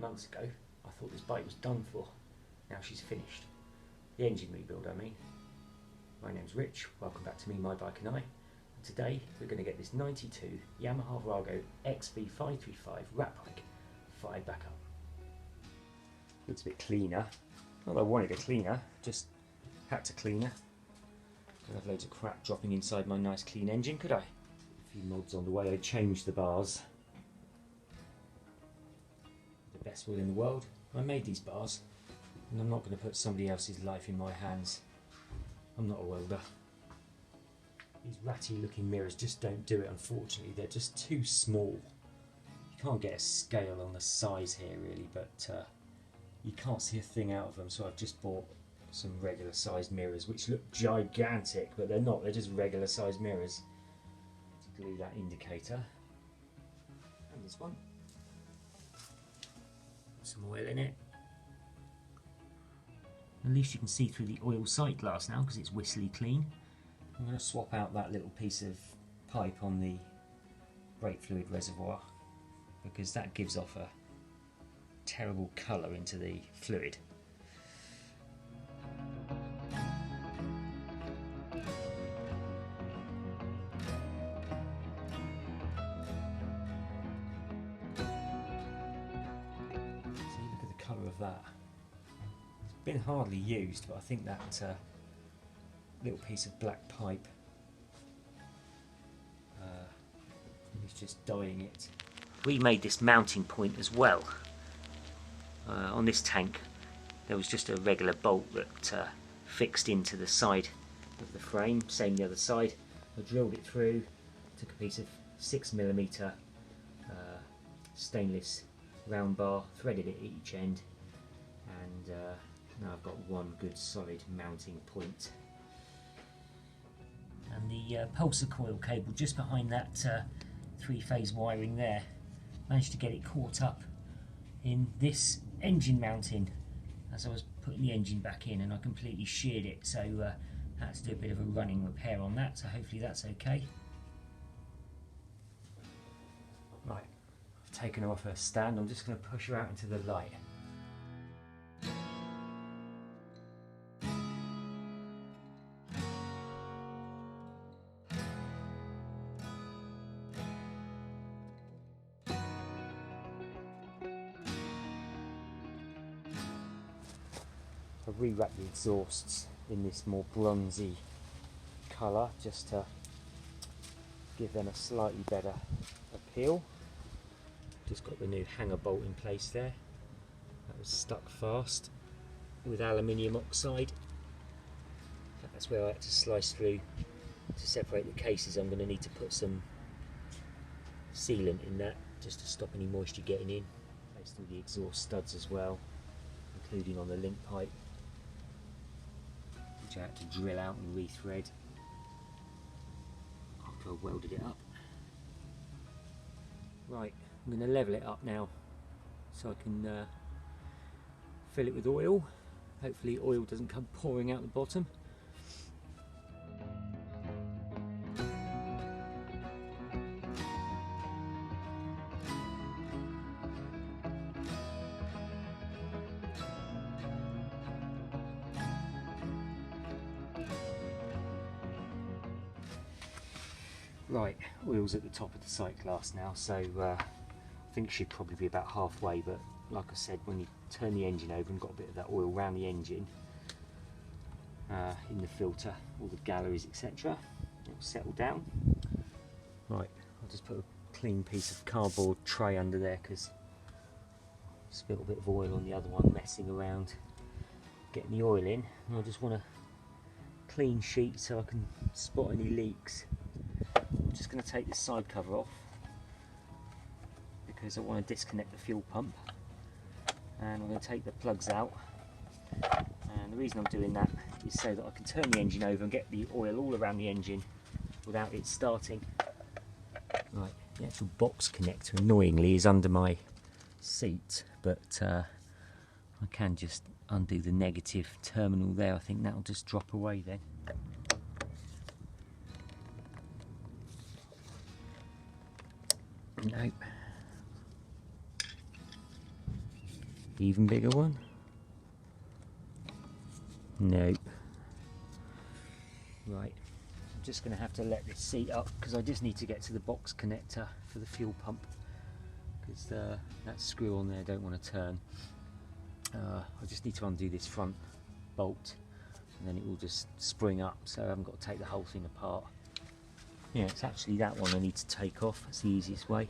months ago, I thought this bike was done for. Now she's finished. The engine rebuild, I mean. My name's Rich, welcome back to Me, My Bike and I. And today we're going to get this 92 Yamaha Virago XV535 rat bike fired back up. Looks a bit cleaner. Not that I wanted a cleaner, just had to clean her. Could have loads of crap dropping inside my nice clean engine, could I? A few mods on the way. I changed the bars. The best will in the world. I made these bars, and I'm not going to put somebody else's life in my hands. I'm not a welder. These ratty looking mirrors just don't do it, unfortunately. They're just too small. You can't get a scale on the size here really, but you can't see a thing out of them, so I've just bought some regular sized mirrors which look gigantic, but they're not, they're just regular sized mirrors. To glue that indicator. And this one. Some oil in it. At least you can see through the oil sight glass now because it's whistly clean. I'm going to swap out that little piece of pipe on the brake fluid reservoir because that gives off a terrible colour into the fluid. Colour of that. It's been hardly used, but I think that little piece of black pipe is just dyeing it. We made this mounting point as well. On this tank there was just a regular bolt that fixed into the side of the frame, same the other side. I drilled it through, took a piece of 6mm stainless round bar, threaded it at each end, and now I've got one good solid mounting point. And the Pulsar coil cable just behind that three-phase wiring there, managed to get it caught up in this engine mounting as I was putting the engine back in, and I completely sheared it, so I had to do a bit of a running repair on that, so hopefully that's okay. Right. Taken her off her stand, I'm just going to push her out into the light. I've re-wrapped the exhausts in this more bronzy colour just to give them a slightly better appeal. Just got the new hanger bolt in place there. That was stuck fast with aluminium oxide. That's where I had to slice through to separate the cases. I'm going to need to put some sealant in that just to stop any moisture getting in. Placed all the exhaust studs as well, including on the link pipe, which I had to drill out and rethread after I welded it up. Right. I'm going to level it up now so I can fill it with oil. Hopefully oil doesn't come pouring out the bottom. Right, oil's at the top of the sight glass now, so I think it should probably be about halfway, but like I said, when you turn the engine over and got a bit of that oil around the engine, in the filter, all the galleries, etc., it'll settle down. Right, I'll just put a clean piece of cardboard tray under there because I spilled a bit of oil on the other one messing around getting the oil in, and I just want a clean sheet so I can spot any leaks. I'm just going to take this side cover off because I want to disconnect the fuel pump, and I'm going to take the plugs out, and the reason I'm doing that is so that I can turn the engine over and get the oil all around the engine without it starting. Right, the actual box connector annoyingly is under my seat, but I can just undo the negative terminal there. I think that'll just drop away then. Nope. Even bigger one? Nope. Right, I'm just going to have to let this seat up because I just need to get to the box connector for the fuel pump, because that screw on there I don't want to turn. I just need to undo this front bolt and then it will just spring up, so I haven't got to take the whole thing apart. Yeah, it's actually that one I need to take off. That's the easiest way.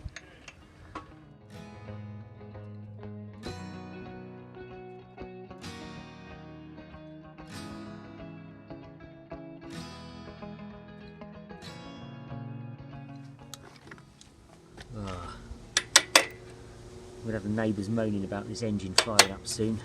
We'll have the neighbours moaning about this engine firing up soon.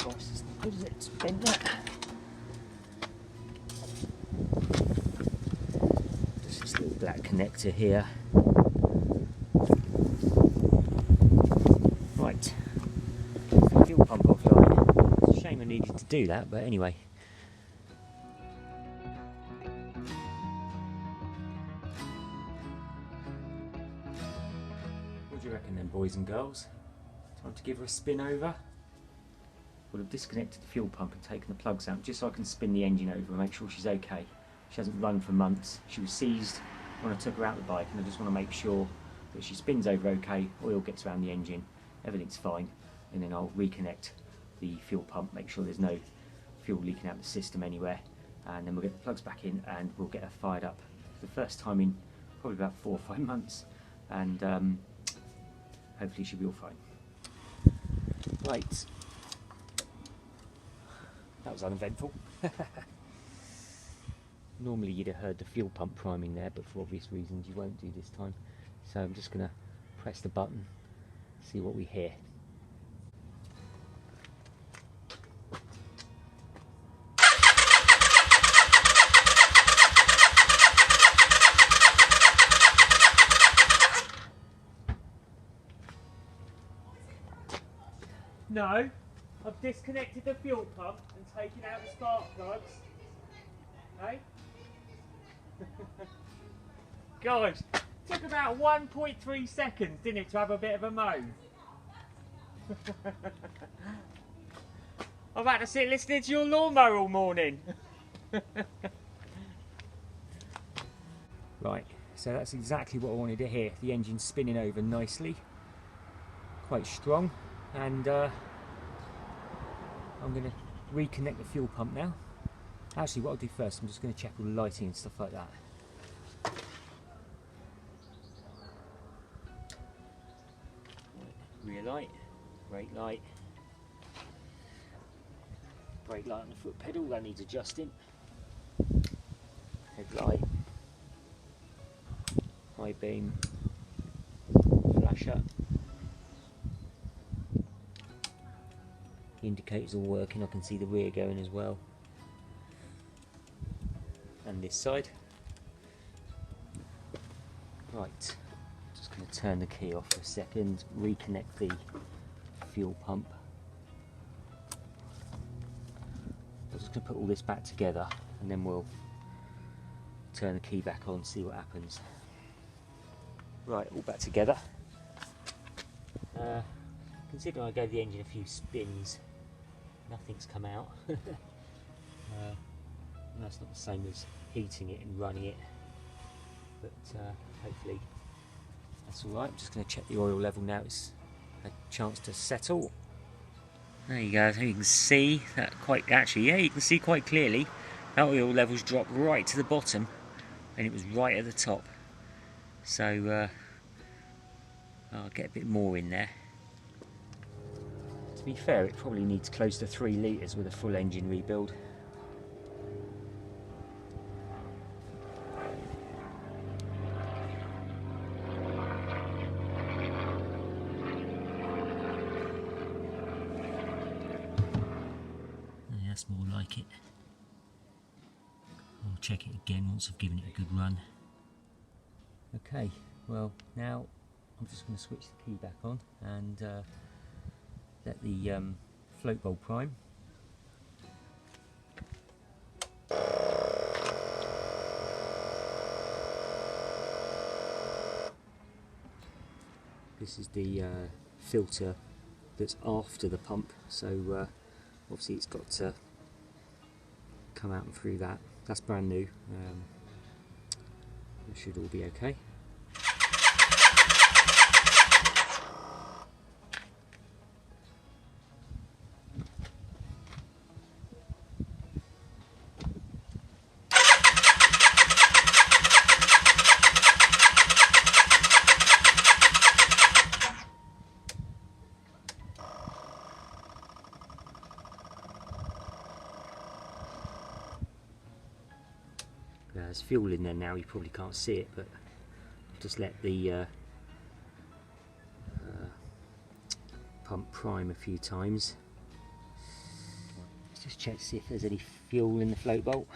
What is it? Bend that. Just this little black connector here. Right. The fuel pump offline. It's a shame I needed to do that, but anyway. What do you reckon then, boys and girls? Time to give her a spin over. Would have disconnected the fuel pump and taken the plugs out just so I can spin the engine over and make sure she's okay. She hasn't run for months. She was seized when I took her out the bike, and I just want to make sure that she spins over okay, oil gets around the engine, everything's fine, and then I'll reconnect the fuel pump, make sure there's no fuel leaking out the system anywhere, and then we'll get the plugs back in and we'll get her fired up for the first time in probably about 4 or 5 months, and hopefully she'll be all fine. Right. That was uneventful. Normally you'd have heard the fuel pump priming there, but for obvious reasons you won't do this time. So I'm just going to press the button, see what we hear. No, I've disconnected the fuel pump and taken out the spark plugs. Hey? Guys, took about 1.3 seconds, didn't it, to have a bit of a moan? I've had to sit listening to your lawnmower all morning. Right, so that's exactly what I wanted to hear. The engine's spinning over nicely, quite strong, and I'm going to reconnect the fuel pump now. Actually, what I'll do first, I'm just going to check all the lighting and stuff like that. Rear light, brake light, brake light on the foot pedal, that needs adjusting. Headlight, high beam, flasher. The indicators all working, I can see the rear going as well. And this side. Right, just going to turn the key off for a second, reconnect the fuel pump. I'm just going to put all this back together and then we'll turn the key back on, see what happens. Right, all back together. Considering I gave the engine a few spins, nothing's come out. That's not the same as heating it and running it, but hopefully that's alright. I'm just going to check the oil level now, it's had a chance to settle. There you go, you can see that you can see quite clearly that oil level's dropped right to the bottom and it was right at the top, so I'll get a bit more in there. To be fair, it probably needs close to 3 litres with a full engine rebuild. Yeah, that's more like it. I'll check it again once I've given it a good run. Okay, well now I'm just going to switch the key back on and let the float bolt prime. This is the filter that's after the pump, so obviously it's got to come out and through that. That's brand new. It should all be okay. There's fuel in there now, you probably can't see it, but just let the pump prime a few times. Let's just check to see if there's any fuel in the float bolt.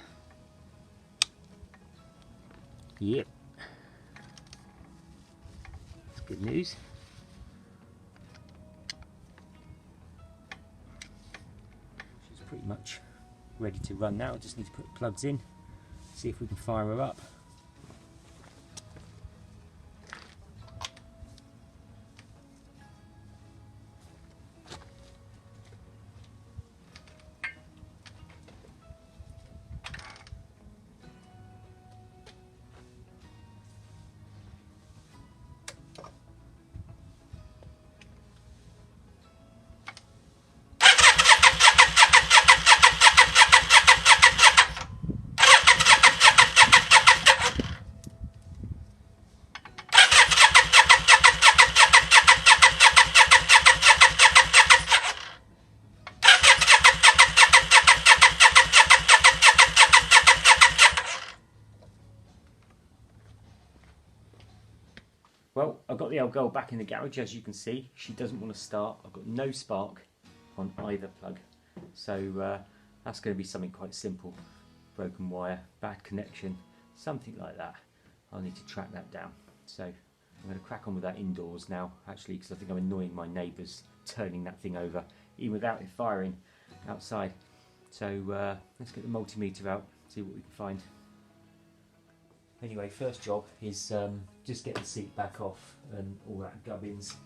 Yep, that's good news. She's pretty much ready to run now. I just need to put plugs in, see if we can fire her up. Well, I've got the old girl back in the garage, as you can see. She doesn't want to start. I've got no spark on either plug. So that's going to be something quite simple. Broken wire, bad connection, something like that. I'll need to track that down. So I'm going to crack on with that indoors now, actually, because I think I'm annoying my neighbours turning that thing over, even without it firing outside. So let's get the multimeter out, see what we can find. Anyway, first job is just get the seat back off and all that gubbins,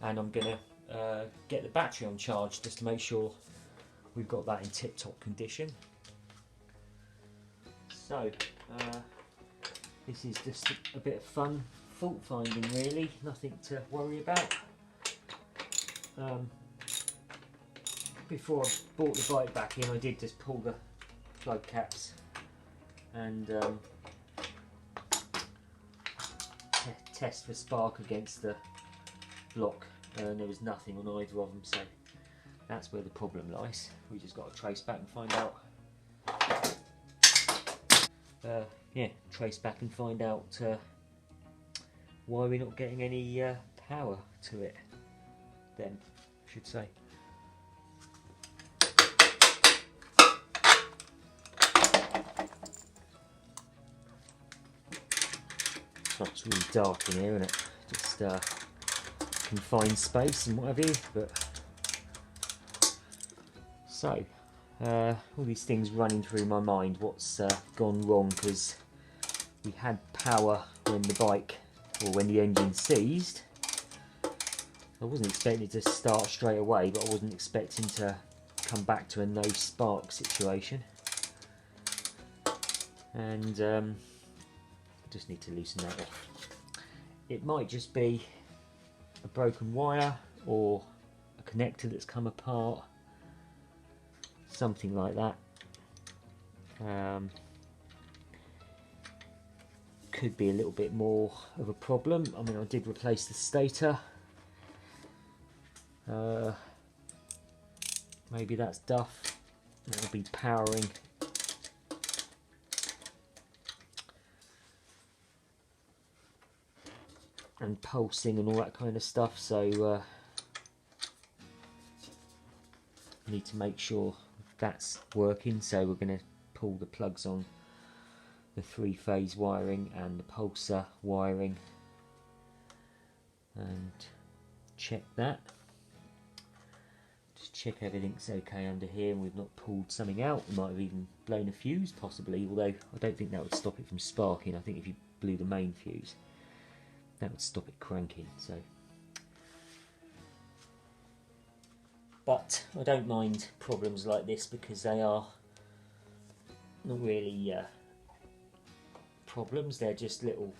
and I'm going to get the battery on charge just to make sure we've got that in tip-top condition. So this is just a bit of fun fault finding, really, nothing to worry about. Before I brought the bike back in, I did just pull the plug caps and test for spark against the block, and there was nothing on either of them, so that's where the problem lies. We just got to trace back and find out. Trace back and find out why we're not getting any power to it. Then, I should say. It's really dark in here, isn't it? Just confined space and what have you. But so all these things running through my mind. What's gone wrong? Because we had power when the bike, or when the engine seized. I wasn't expecting it to start straight away, but I wasn't expecting to come back to a no spark situation. And just need to loosen that off. It might just be a broken wire or a connector that's come apart, something like that. Could be a little bit more of a problem. I mean, I did replace the stator. Maybe that's duff. It'll be powering. And pulsing and all that kind of stuff, so need to make sure that's working. So we're going to pull the plugs on the 3-phase wiring and the Pulsar wiring and check that. Just check everything's okay under here and we've not pulled something out. We might have even blown a fuse possibly, although I don't think that would stop it from sparking. I think if you blew the main fuse that would stop it cranking. So, but I don't mind problems like this because they are not really problems, they're just little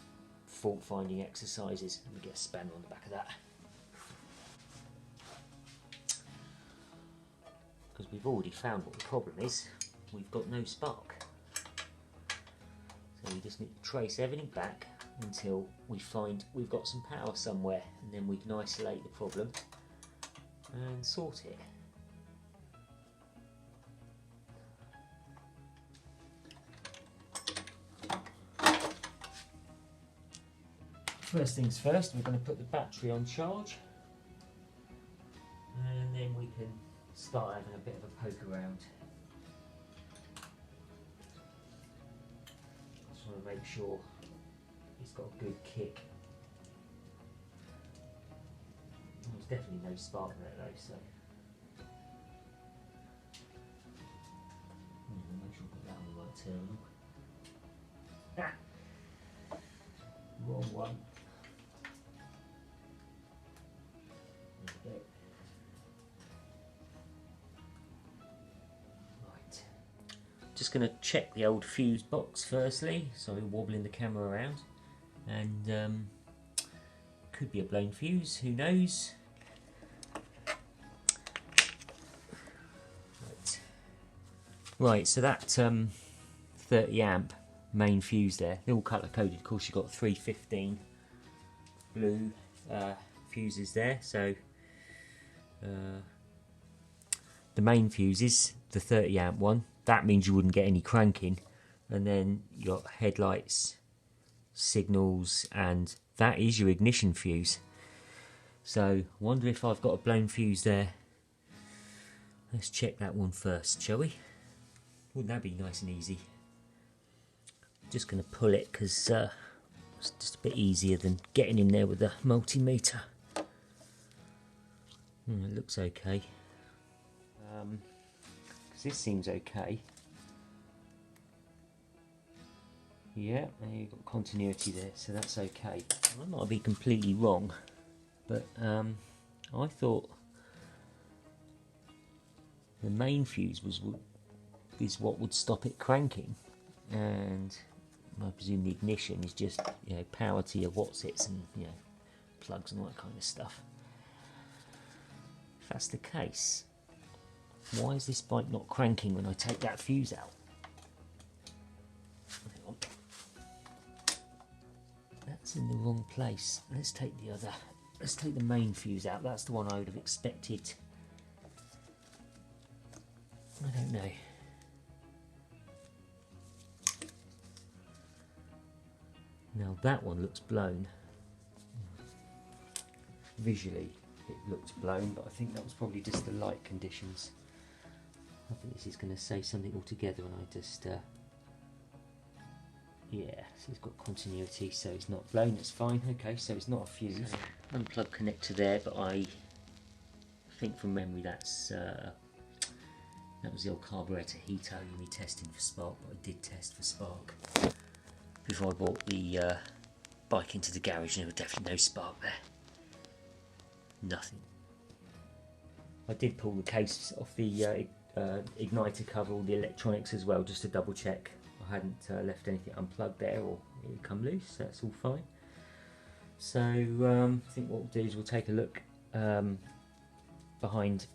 fault finding exercises. Let me get a spanner on the back of that, because we've already found what the problem is. We've got no spark, so we just need to trace everything back until we find we've got some power somewhere, and then we can isolate the problem and sort it. First things first, we're going to put the battery on charge, and then we can start having a bit of a poke around. Just want to make sure it's got a good kick. There's definitely no spark there though, so make sure I put that on the right terminal. Ah! Wrong one. There we go. Right. Just going to check the old fuse box firstly, so we're wobbling the camera around, and could be a blown fuse, who knows. Right, so that 30 amp main fuse there, they're all colour coded. Of course, you've got 315 blue fuses there, so the main fuse is the 30 amp one. That means you wouldn't get any cranking, and then you got headlights, signals, and that is your ignition fuse. So I wonder if I've got a blown fuse there. Let's check that one first, shall we? Wouldn't that be nice and easy? Just going to pull it because it's just a bit easier than getting in there with the multimeter. It looks okay. Because this seems okay. Yeah, you've got continuity there, so that's okay. I might be completely wrong, but I thought the main fuse is what would stop it cranking, and I presume the ignition is just, you know, power to your whatsits and, you know, plugs and all that kind of stuff. If that's the case, why is this bike not cranking when I take that fuse out? Hang on. That's in the wrong place. Let's take the main fuse out. That's the one I would have expected. I don't know. Now that one looks blown. Visually it looked blown, but I think that was probably just the light conditions. I think this is going to say something altogether, and I just yeah, so it's got continuity, so it's not blown, it's fine. Okay, so it's not a fuse. Unplug connector there, but I think from memory that was the old carburetor heater only testing for spark, but I did test for spark before I brought the bike into the garage, and there was definitely no spark there. Nothing. I did pull the case off the igniter cover, all the electronics as well, just to double check I hadn't left anything unplugged there or it would come loose, so that's all fine. So I think what we'll do is we'll take a look behind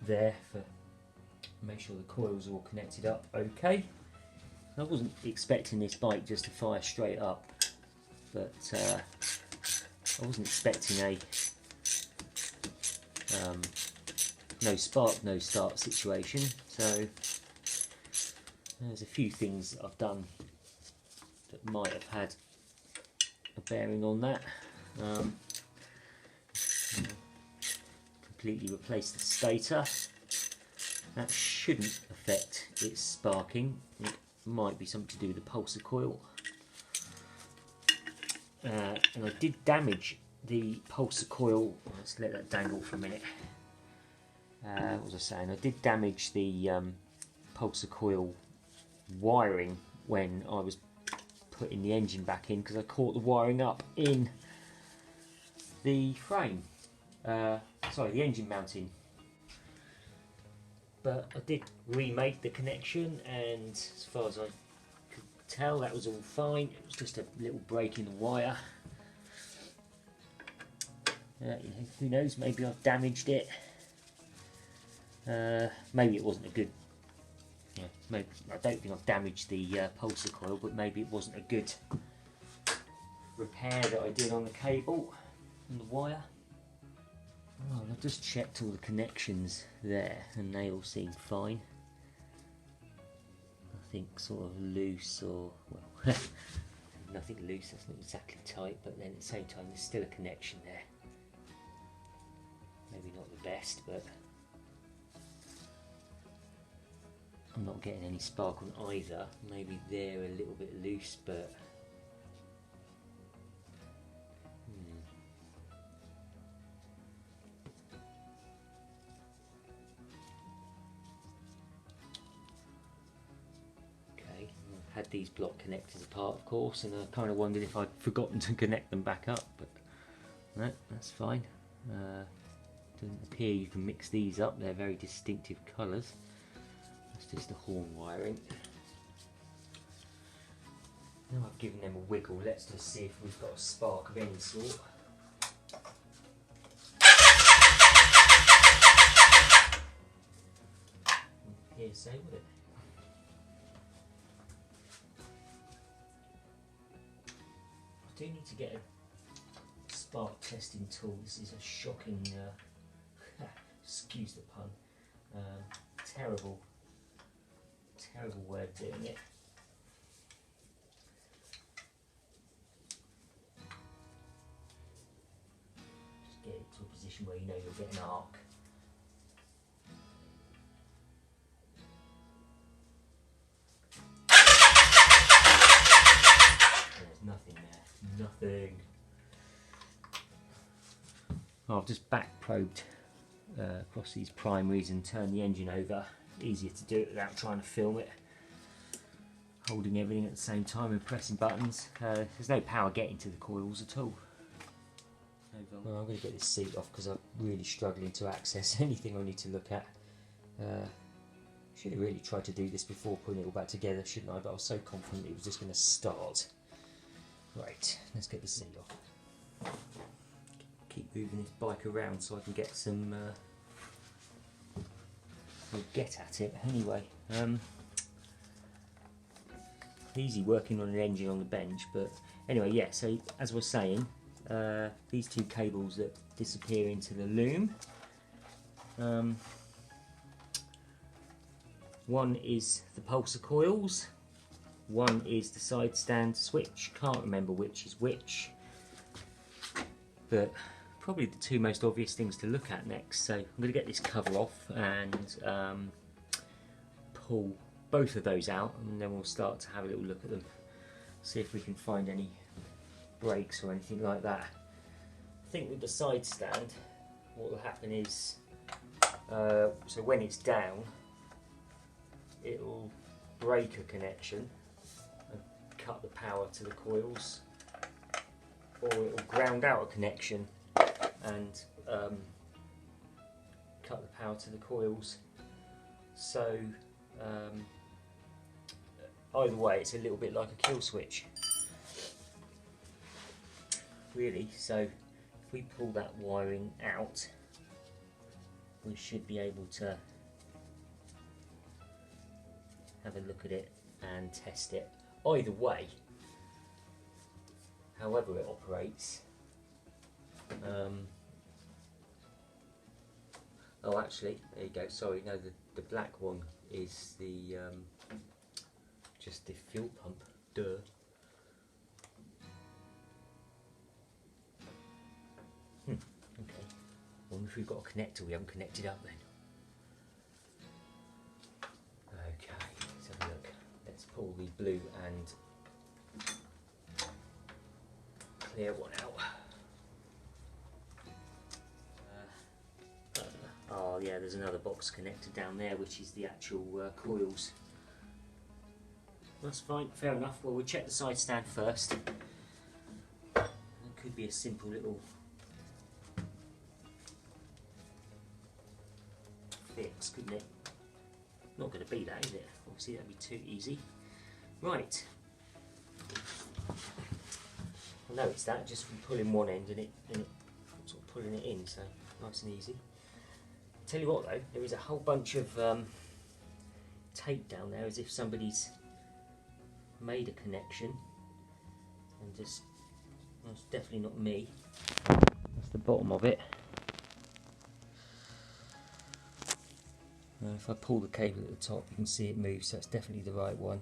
there for make sure the coils are all connected up okay. I wasn't expecting this bike just to fire straight up, but I wasn't expecting a no spark, no start situation, so there's a few things that I've done that might have had a bearing on that. Completely replaced the stator. That shouldn't affect its sparking. It might be something to do with the pulsar coil. And I did damage the pulsar coil. Let's let that dangle for a minute. What was I saying? I did damage the pulsar coil wiring when I was putting the engine back in, because I caught the wiring up in the frame. Sorry, the engine mounting. But I did remake the connection, and as far as I could tell, that was all fine. It was just a little break in the wire. Who knows, maybe I've damaged it. Maybe it wasn't a good... Yeah, maybe, I don't think I've damaged the pulsar coil, but maybe it wasn't a good repair that I did on the cable and the wire. Oh, I've just checked all the connections there and they all seem fine. Nothing sort of loose, or, well, nothing loose, that's not exactly tight, but then at the same time there's still a connection there. Maybe not the best, but I'm not getting any spark on either. Maybe they're a little bit loose, but had these block connectors apart, of course, and I kind of wondered if I'd forgotten to connect them back up, but no, that's fine. Doesn't appear you can mix these up, they're very distinctive colours. That's just the horn wiring. Now I've given them a wiggle, let's just see if we've got a spark of any sort. Hearsay, would it? I do need to get a spark testing tool. This is a shocking, excuse the pun, terrible way of doing it. Just get it to a position where you know you'll get an arc. There's nothing there. Nothing. Oh, I've just back probed across these primaries and turned the engine over. Easier to do it without trying to film it. Holding everything at the same time and pressing buttons. There's no power getting to the coils at all. Well, I'm going to get this seat off because I'm really struggling to access anything I need to look at. Should have really tried to do this before putting it all back together, shouldn't I? But I was so confident it was just going to start. Right, let's get the seat off. Keep moving this bike around so I can get some get at it anyway. Easy working on an engine on the bench, but anyway, yeah, so as I was saying, these two cables that disappear into the loom, one is the pulsar coils, one is the side stand switch. Can't remember which is which, but probably the two most obvious things to look at next. So I'm going to get this cover off and pull both of those out, and then we'll start to have a little look at them, see if we can find any breaks or anything like that. I think with the side stand, what will happen is, so when it's down, it'll break a connection and cut the power to the coils, or it'll ground out a connection and cut the power to the coils. So either way, it's a little bit like a kill switch, really. So if we pull that wiring out, we should be able to have a look at it and test it. Either way, however it operates. Oh, actually, there you go. Sorry, no, the black one is the just the fuel pump. Duh. Okay. Wonder if we've got a connector we haven't connected up then. Okay, let's have a look. Let's pull the blue and clear one out. Oh yeah, there's another box connector down there which is the actual coils. That's fine, fair enough. Well, we'll check the side stand first. It could be a simple little fix, couldn't it? Not going to be that, is it? Obviously that'd be too easy. Right. I know it's that, just from pulling one end and it sort of pulling it in, so nice and easy. Tell you what though, there is a whole bunch of tape down there as if somebody's made a connection, and just, that's definitely not me. That's the bottom of it. If I pull the cable at the top you can see it moves, so that's definitely the right one.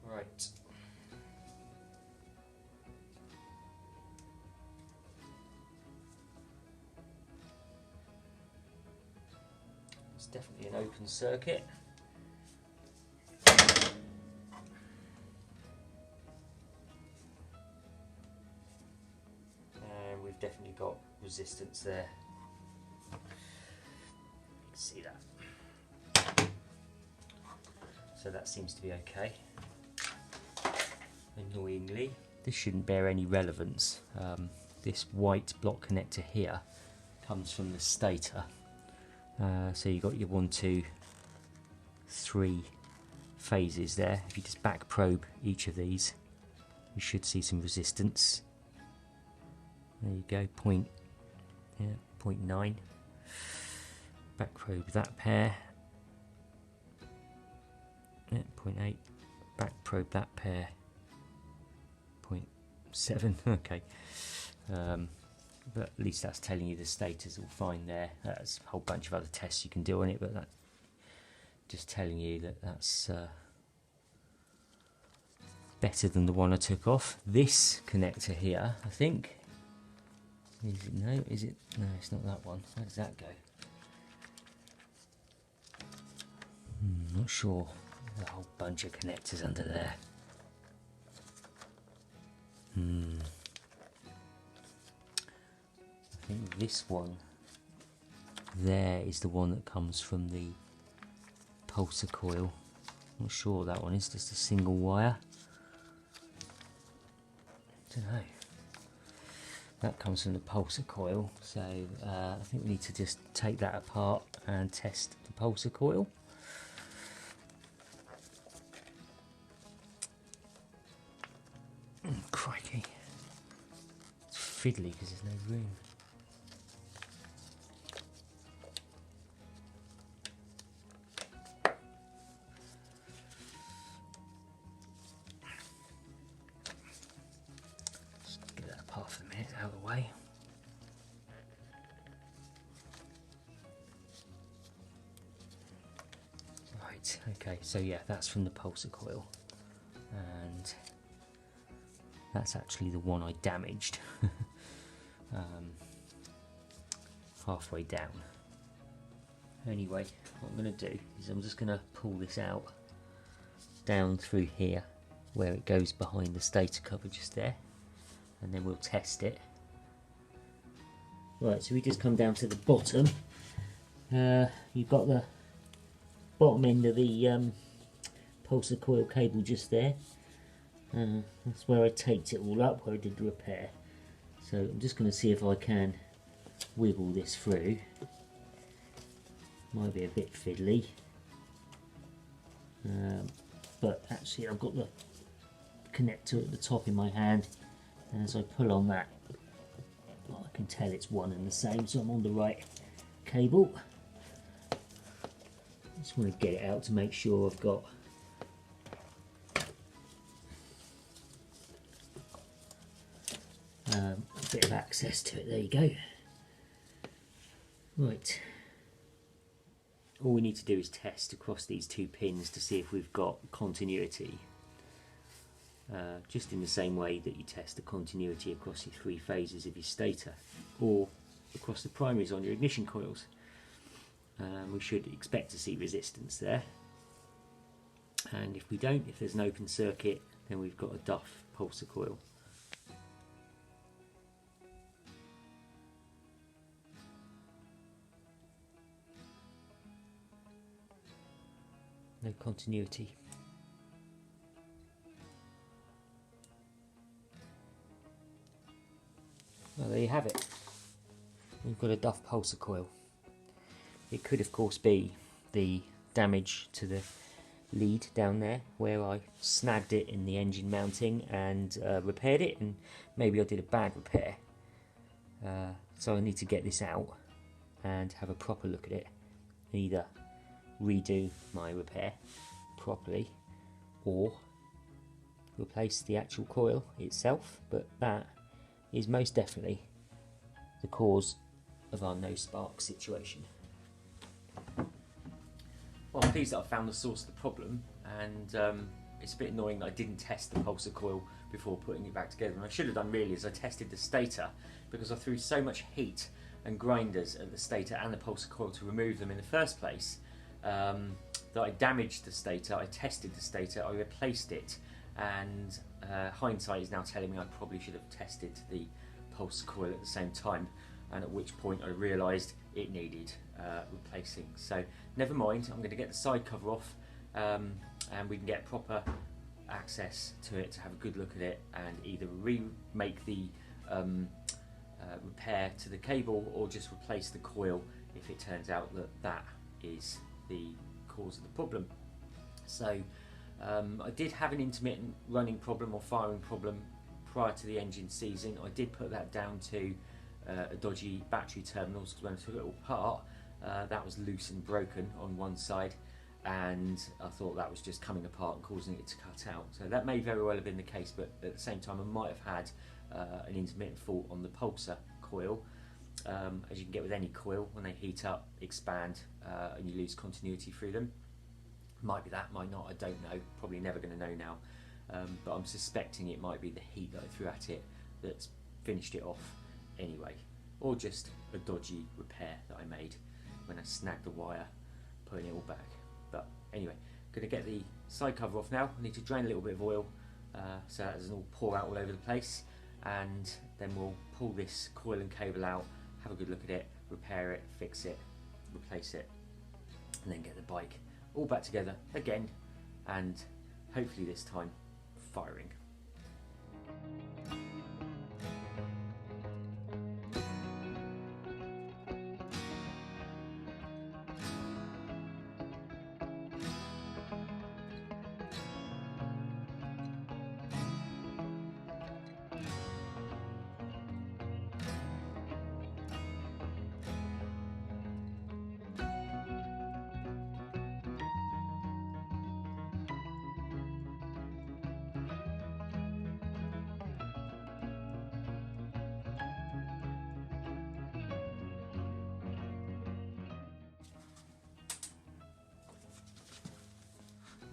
Right. It's definitely an open circuit. And we've definitely got resistance there. You can see that. So that seems to be okay. Annoyingly, this shouldn't bear any relevance. This white block connector here comes from the stator. So you've got your 1, 2, 3 phases there. If you just back probe each of these, you should see some resistance. There you go, 0.9. Back probe that pair. Yeah, 0.8. Back probe that pair. 0.7. Okay. But at least that's telling you the stator's all fine there. There's a whole bunch of other tests you can do on it, but that just telling you that that's better than the one I took off. This connector here, I think. Is it, no, is it? No, it's not that one. Where does that go? Not sure. There's a whole bunch of connectors under there. I think this one there is the one that comes from the Pulsar coil. Not sure that one is, just a single wire. Don't know. That comes from the Pulsar coil, so I think we need to just take that apart and test the Pulsar coil. Crikey. It's fiddly because there's no room. Just get that apart for a minute, out of the way. Right, okay, so yeah, that's from the Pulsar coil. And that's actually the one I damaged halfway down. Anyway, what I'm going to do is I'm just going to pull this out down through here where it goes behind the stator cover just there, and then we'll test it. Right, so we just come down to the bottom. You've got the bottom end of the Pulsar coil cable just there. That's where I taped it all up, where I did the repair. So I'm just going to see if I can wiggle this through. Might be a bit fiddly, but actually I've got the connector at the top in my hand, and as I pull on that, well, I can tell it's one and the same, so I'm on the right cable. Just want to get it out to make sure I've got a bit of access to it. There you go. Right, all we need to do is test across these two pins to see if we've got continuity, just in the same way that you test the continuity across your 3 phases of your stator or across the primaries on your ignition coils. We should expect to see resistance there. and if we don't, if there's an open circuit, then we've got a Duff Pulsar coil. No continuity. Well, there you have it. We've got a Duff Pulsar coil. It could of course be the damage to the lead down there where I snagged it in the engine mounting and repaired it, and maybe I did a bad repair. So I need to get this out and have a proper look at it. Either redo my repair properly or replace the actual coil itself, but that is most definitely the cause of our no spark situation. Well, I'm pleased that I found the source of the problem, and it's a bit annoying that I didn't test the Pulsar coil before putting it back together. And I should have done really is I tested the stator, because I threw so much heat and grinders at the stator and the Pulsar coil to remove them in the first place that I damaged the stator. I tested the stator, I replaced it, and hindsight is now telling me I probably should have tested the Pulsar coil at the same time, and at which point I realised it needed replacing. So never mind, I'm going to get the side cover off and we can get proper access to it to have a good look at it and either remake the repair to the cable or just replace the coil if it turns out that that is the cause of the problem. So I did have an intermittent running problem or firing problem prior to the engine season. I did put that down to a dodgy battery terminals, because when I took it all apart, that was loose and broken on one side, and I thought that was just coming apart and causing it to cut out. So that may very well have been the case, but at the same time I might have had an intermittent fault on the Pulsar coil. As you can get with any coil, when they heat up, expand, and you lose continuity through them. Might be that, might not, I don't know, probably never going to know now, but I'm suspecting it might be the heat that I threw at it that's finished it off anyway, or just a dodgy repair that I made when I snagged the wire putting it all back. But anyway, going to get the side cover off now. I need to drain a little bit of oil so that doesn't all pour out all over the place, and then we'll pull this coil and cable out, have a good look at it, repair it, fix it, replace it, and then get the bike all back together again, and hopefully this time firing.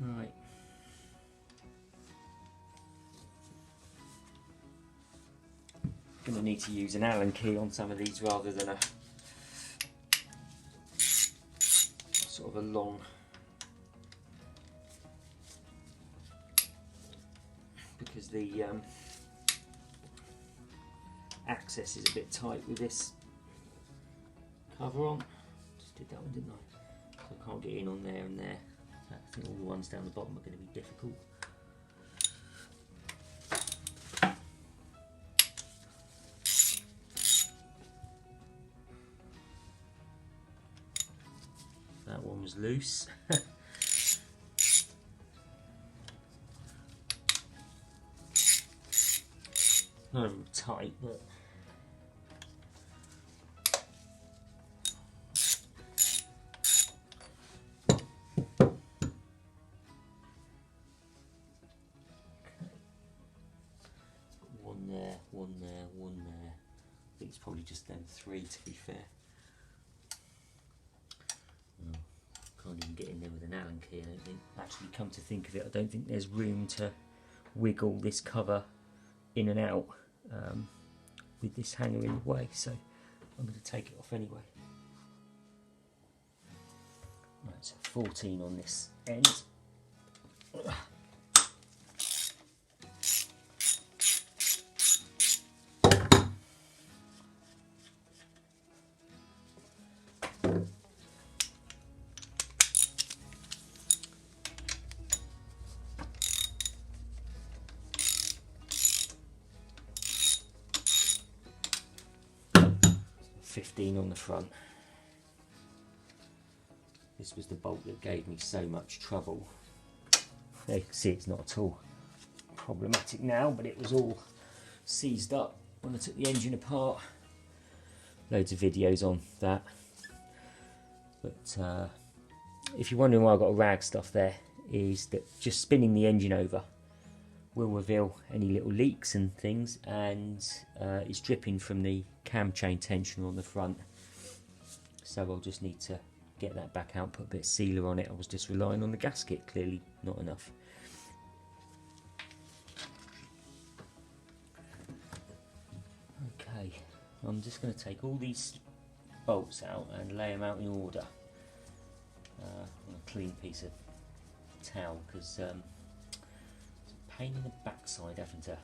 Right. Going to need to use an Allen key on some of these rather than a sort of a long because the access is a bit tight with this cover on. Just did that one, didn't I? So I can't get in on there and there. I think all the ones down the bottom are going to be difficult. That one was loose. Not even tight, but one there, one there. I think it's probably just them three, to be fair. Oh, can't even get in there with an Allen key, I don't think. Actually, come to think of it, I don't think there's room to wiggle this cover in and out with this hanger in the way, so I'm going to take it off anyway. Right, so 14 on this end. Oh, XV535 on the front. This was the bolt that gave me so much trouble. There you can see it's not at all problematic now, but it was all seized up when I took the engine apart. Loads of videos on that. But if you're wondering why I've got a rag stuff there, is that just spinning the engine over will reveal any little leaks and things, and it's dripping from the cam chain tensioner on the front, so I'll just need to get that back out, put a bit of sealer on it. I was just relying on the gasket, clearly not enough. Okay, I'm just going to take all these bolts out and lay them out in order on a clean piece of towel, because it's a pain in the backside having to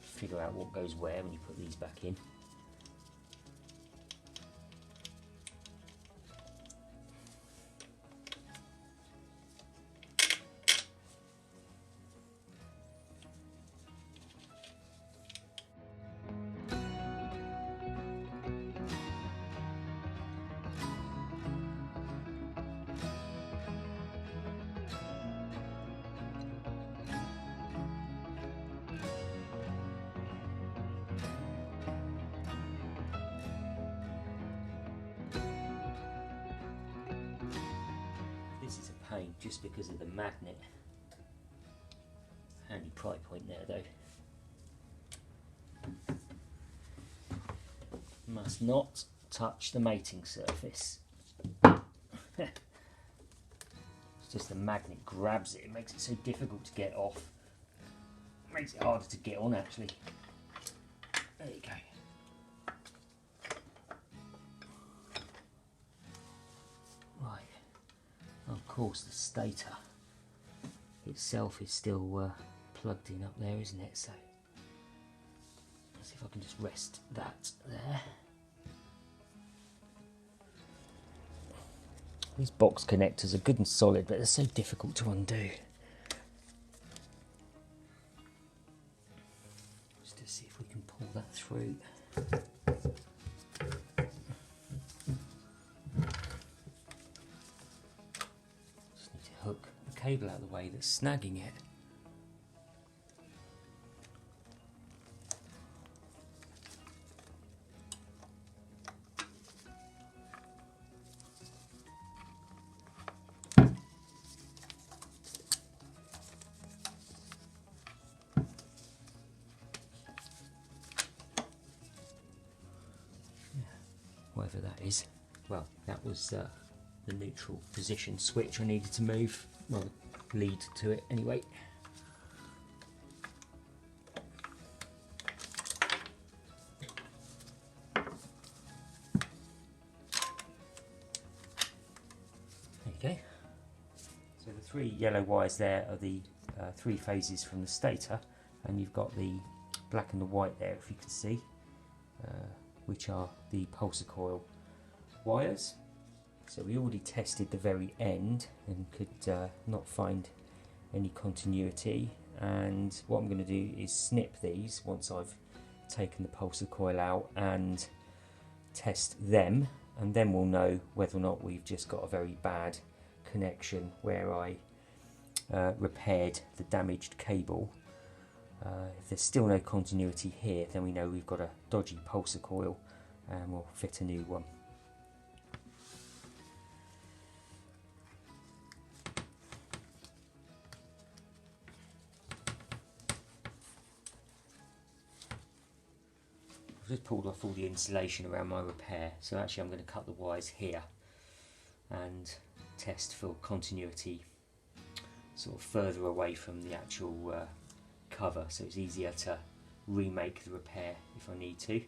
figure out what goes where when you put these back in. This is a pain just because of the magnet. Handy pry point there though. Must not touch the mating surface. It's just the magnet grabs it, it makes it so difficult to get off. It makes it harder to get on actually. There you go. Of course, the stator itself is still plugged in up there, isn't it? So let's see if I can just rest that there. These box connectors are good and solid, but they're so difficult to undo. Just to see if we can pull that through. Hook the cable out of the way that's snagging it. Whatever that is. Well, that was the neutral position switch I needed to move, well, lead to it anyway. There you go. So the three yellow wires there are the three phases from the stator, and you've got the black and the white there, if you can see, which are the Pulsar coil wires. So we already tested the very end and could not find any continuity, and what I'm going to do is snip these once I've taken the Pulsar coil out and test them, and then we'll know whether or not we've just got a very bad connection where I repaired the damaged cable. If there's still no continuity here, then we know we've got a dodgy Pulsar coil and we'll fit a new one. I've just pulled off all the insulation around my repair, so actually I'm going to cut the wires here and test for continuity sort of further away from the actual cover, so it's easier to remake the repair if I need to.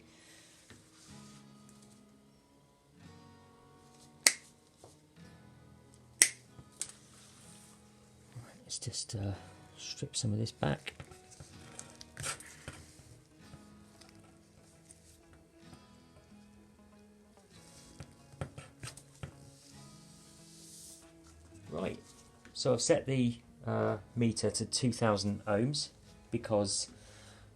Right, let's just strip some of this back. Right, so I've set the meter to 2000 ohms because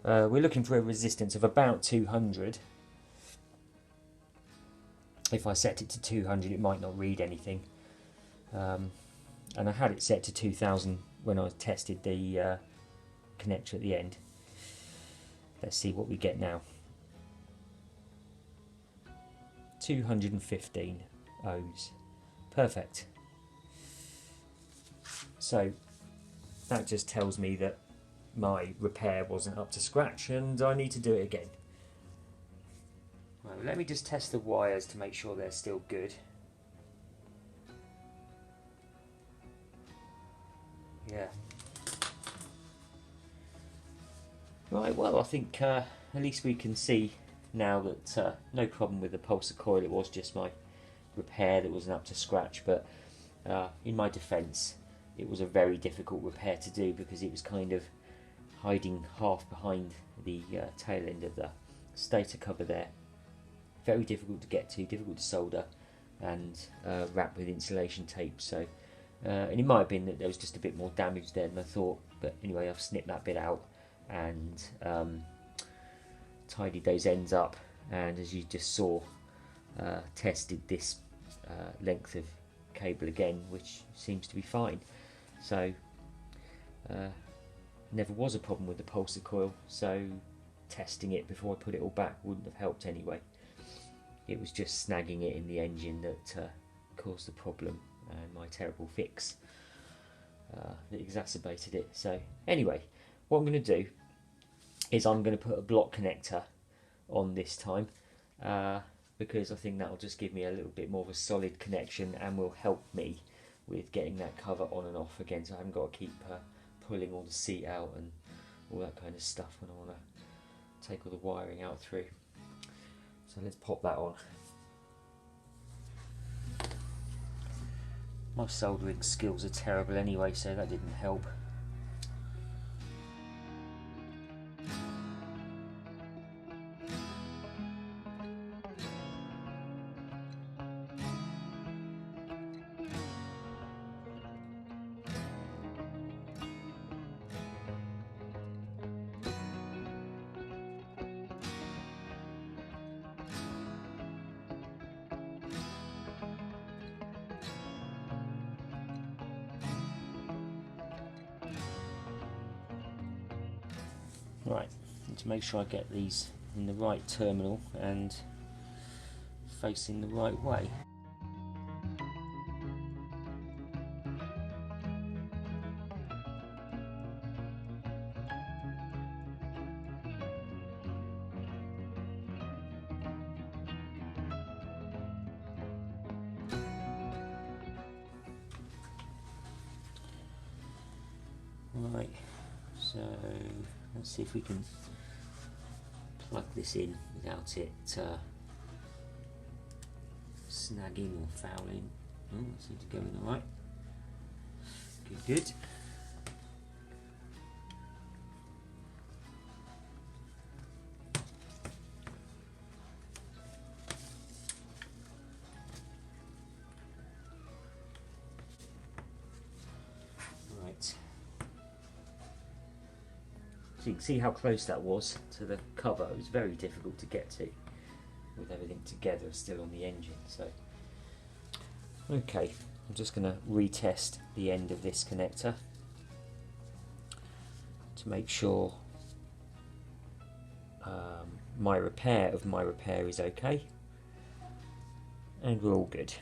we're looking for a resistance of about 200. If I set it to 200 it might not read anything, and I had it set to 2000 when I tested the connector at the end. Let's see what we get now. 215 ohms. Perfect. So that just tells me that my repair wasn't up to scratch and I need to do it again. Right, well, let me just test the wires to make sure they're still good. Yeah. Right, well, I think at least we can see now that no problem with the Pulsar coil. It was just my repair that wasn't up to scratch, but in my defence, it was a very difficult repair to do because it was kind of hiding half behind the tail end of the stator cover there. Very difficult to get to, difficult to solder, and wrapped with insulation tape. So, and it might have been that there was just a bit more damage there than I thought. But anyway, I've snipped that bit out and tidied those ends up. And as you just saw, tested this length of cable again, which seems to be fine. So, never was a problem with the Pulsar coil. So, testing it before I put it all back wouldn't have helped anyway. It was just snagging it in the engine that caused the problem, and my terrible fix that exacerbated it. So anyway, what I'm going to do is I'm going to put a block connector on this time because I think that will just give me a little bit more of a solid connection and will help me with getting that cover on and off again, so I haven't got to keep pulling all the seat out and all that kind of stuff when I want to take all the wiring out through. So let's pop that on. My soldering skills are terrible anyway, so that didn't help. Right, need to make sure I get these in the right terminal and facing the right way. Right, so let's see if we can plug this in without it snagging or fouling. Oh, that seems to go in alright. Good, good. Right. So you can see how close that was to the cover. It was very difficult to get to with everything together still on the engine. So, okay, I'm just going to retest the end of this connector to make sure my repair is okay, and we're all good.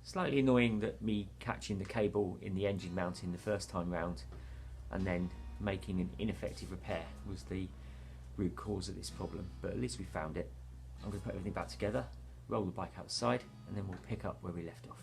Slightly annoying that me catching the cable in the engine mounting the first time round and then making an ineffective repair was the root cause of this problem, but at least we found it. I'm going to put everything back together, roll the bike outside, and then we'll pick up where we left off.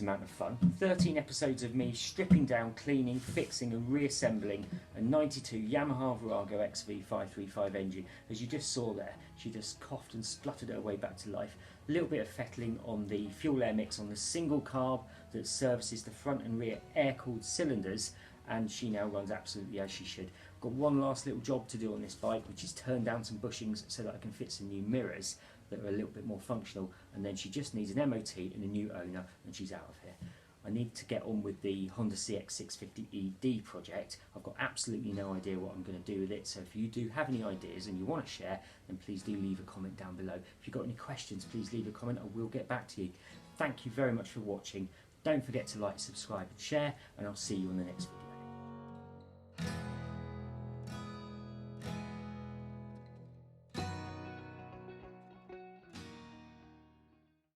tremendous amount of fun. 13 episodes of me stripping down, cleaning, fixing and reassembling a 92 Yamaha Virago XV535 engine. As you just saw there, she just coughed and spluttered her way back to life. A little bit of fettling on the fuel air mix on the single carb that services the front and rear air-cooled cylinders, and she now runs absolutely as she should. Got one last little job to do on this bike, which is turn down some bushings so that I can fit some new mirrors that are a little bit more functional, and then she just needs an MOT and a new owner, and she's out of here. I need to get on with the Honda CX650ED project. I've got absolutely no idea what I'm going to do with it, so if you do have any ideas and you want to share, then please do leave a comment down below. If you've got any questions, please leave a comment, I will get back to you. Thank you very much for watching. Don't forget to like, subscribe and share, and I'll see you on the next video.